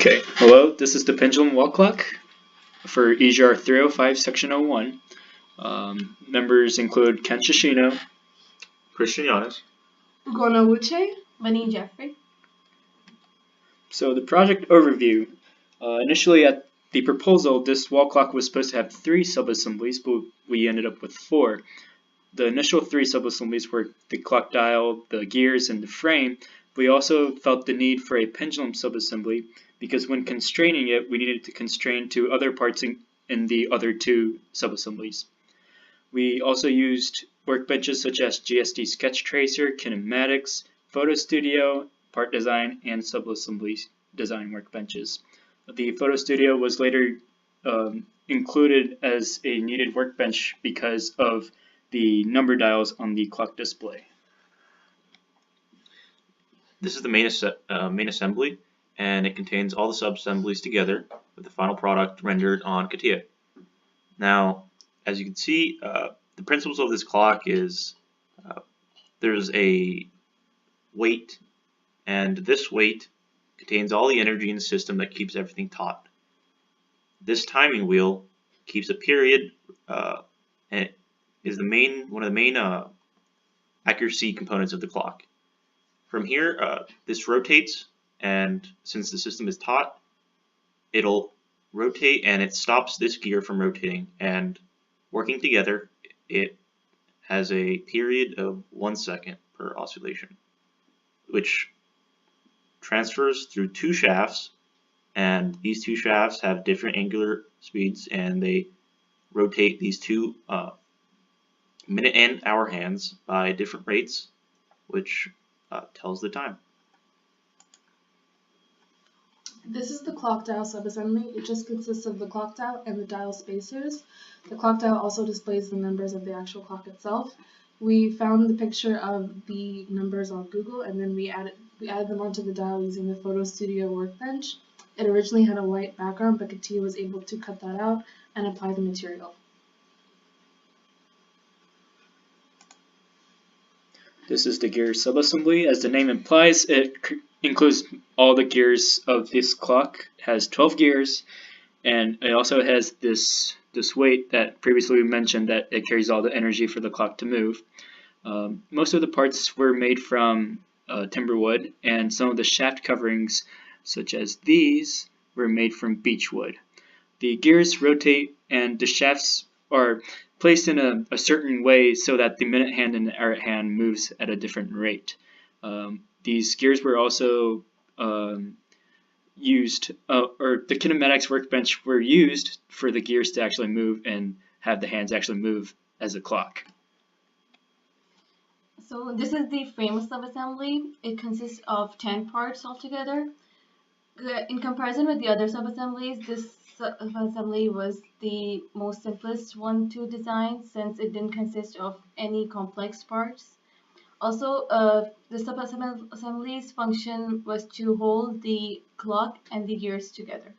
Okay, hello, this is the Pendulum wall clock for EGR 305 Section 01. Members include Ken Shishino, Llanes, Ugonna Nwauche, Banin, Jafri. So the project overview. Initially at the proposal, this wall clock was supposed to have 3 sub-assemblies, but we ended up with 4. The initial 3 sub-assemblies were the clock dial, the gears, and the frame. We also felt the need for a pendulum sub-assembly because when constraining it, we needed to constrain to other parts in the other 2 sub-assemblies. We also used workbenches such as GSD Sketch Tracer, Kinematics, Photo Studio, Part Design, and sub-assembly design workbenches. The Photo Studio was later included as a needed workbench because of the number dials on the clock display. This is the main assembly, and it contains all the sub-assemblies together with the final product rendered on CATIA. Now, as you can see, the principles of this clock is there's a weight, and this weight contains all the energy in the system that keeps everything taut. This timing wheel keeps a period, and it is one of the main accuracy components of the clock. From here, this rotates, and since the system is taut, it'll rotate and it stops this gear from rotating, and working together, it has a period of 1 second per oscillation, which transfers through 2 shafts, and these 2 shafts have different angular speeds, and they rotate these 2 minute and hour hands by different rates, which tells the time. This is the clock dial subassembly. It just consists of the clock dial and the dial spacers. The clock dial also displays the numbers of the actual clock itself. We found the picture of the numbers on Google, and then we added them onto the dial using the Photo Studio workbench. It originally had a white background, but CATIA was able to cut that out and apply the material. This is the gear subassembly. As the name implies, it includes all the gears of this clock. It has 12 gears, and it also has this weight that previously we mentioned that it carries all the energy for the clock to move. Most of the parts were made from timber wood, and some of the shaft coverings, such as these, were made from beech wood. The gears rotate, and the shafts are placed in a certain way so that the minute hand and the hour hand moves at a different rate. These gears were also used, or the kinematics workbench were used for the gears to actually move and have the hands actually move as a clock. So this is the frame subassembly. It consists of 10 parts altogether. In comparison with the other subassemblies, this subassembly was the most simplest one to design since it didn't consist of any complex parts. Also, the subassembly's function was to hold the clock and the gears together.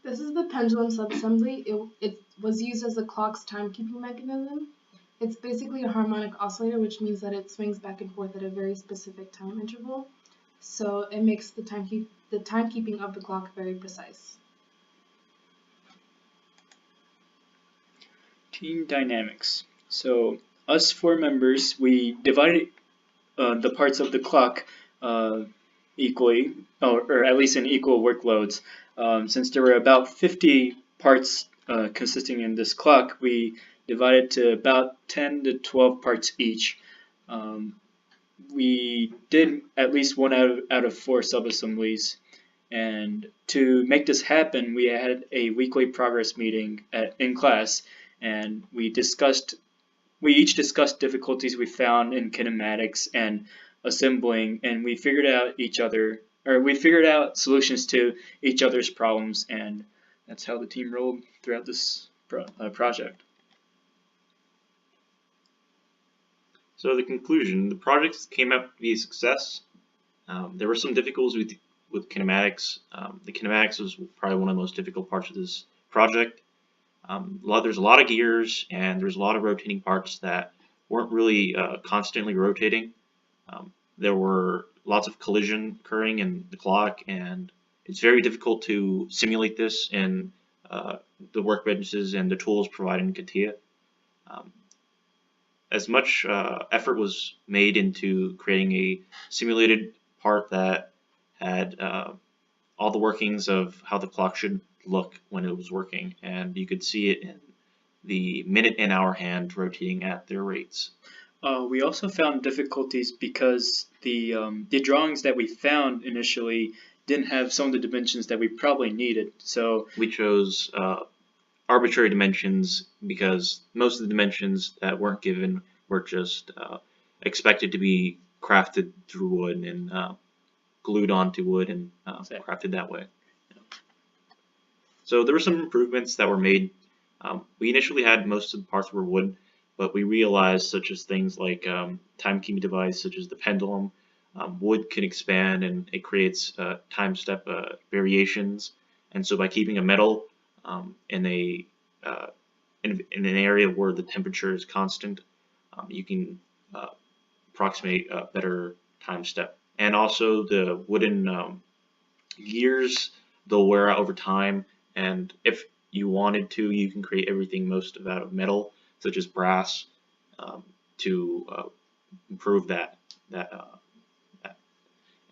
This is the pendulum subassembly. It was used as the clock's timekeeping mechanism. It's basically a harmonic oscillator, which means that it swings back and forth at a very specific time interval. So it makes the timekeeping of the clock very precise. Team dynamics. So us 4 members, we divided the parts of the clock equally, or at least in equal workloads. Since there were about 50 parts consisting in this clock, we divided to about 10 to 12 parts each. We did at least 1 out of 4 subassemblies, and to make this happen, we had a weekly progress meeting in class, and we each discussed difficulties we found in kinematics and assembling, and we figured out solutions to each other's problems, and that's how the team rolled throughout this project. So the conclusion, the project came out to be a success. There were some difficulties with kinematics. The kinematics was probably one of the most difficult parts of this project. There's a lot of gears, and there's a lot of rotating parts that weren't really constantly rotating. there were lots of collision occurring in the clock, and it's very difficult to simulate this in the workbenches and the tools provided in CATIA. As much effort was made into creating a simulated part that had all the workings of how the clock should look when it was working, and you could see it in the minute and hour hand rotating at their rates. We also found difficulties because the drawings that we found initially didn't have some of the dimensions that we probably needed. So we chose arbitrary dimensions because most of the dimensions that weren't given were just expected to be crafted through wood and glued onto wood and crafted that way. So there were some improvements that were made. We initially had most of the parts were wood, but we realized such as things like timekeeping device such as the pendulum, wood can expand and it creates time step variations, and so by keeping a metal in an area where the temperature is constant, you can approximate a better time step. And also the wooden gears, they'll wear out over time, and if you wanted to, you can create everything most of out of metal, such as brass, to improve that.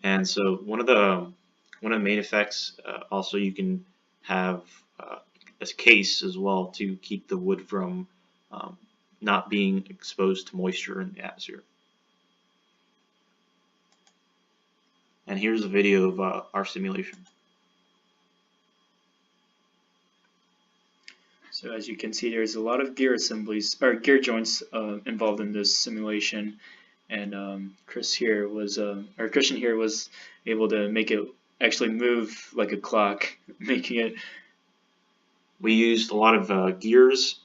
And so one of the main effects, also you can have a case as well to keep the wood from not being exposed to moisture in the atmosphere. And here's a video of our simulation. So as you can see, there's a lot of gear assemblies or gear joints involved in this simulation, and Christian here was able to make it actually move like a clock, making it. We used a lot of gears,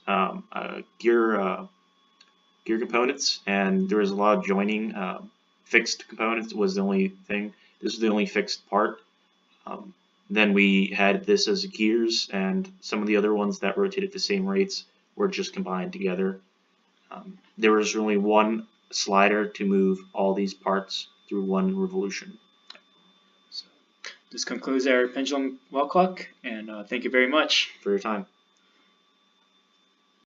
gear components, and there was a lot of joining. Fixed components was the only thing. This is the only fixed part. Then we had this as gears, and some of the other ones that rotated at the same rates were just combined together. There was only one slider to move all these parts through one revolution. So this concludes our pendulum wall clock, and thank you very much for your time.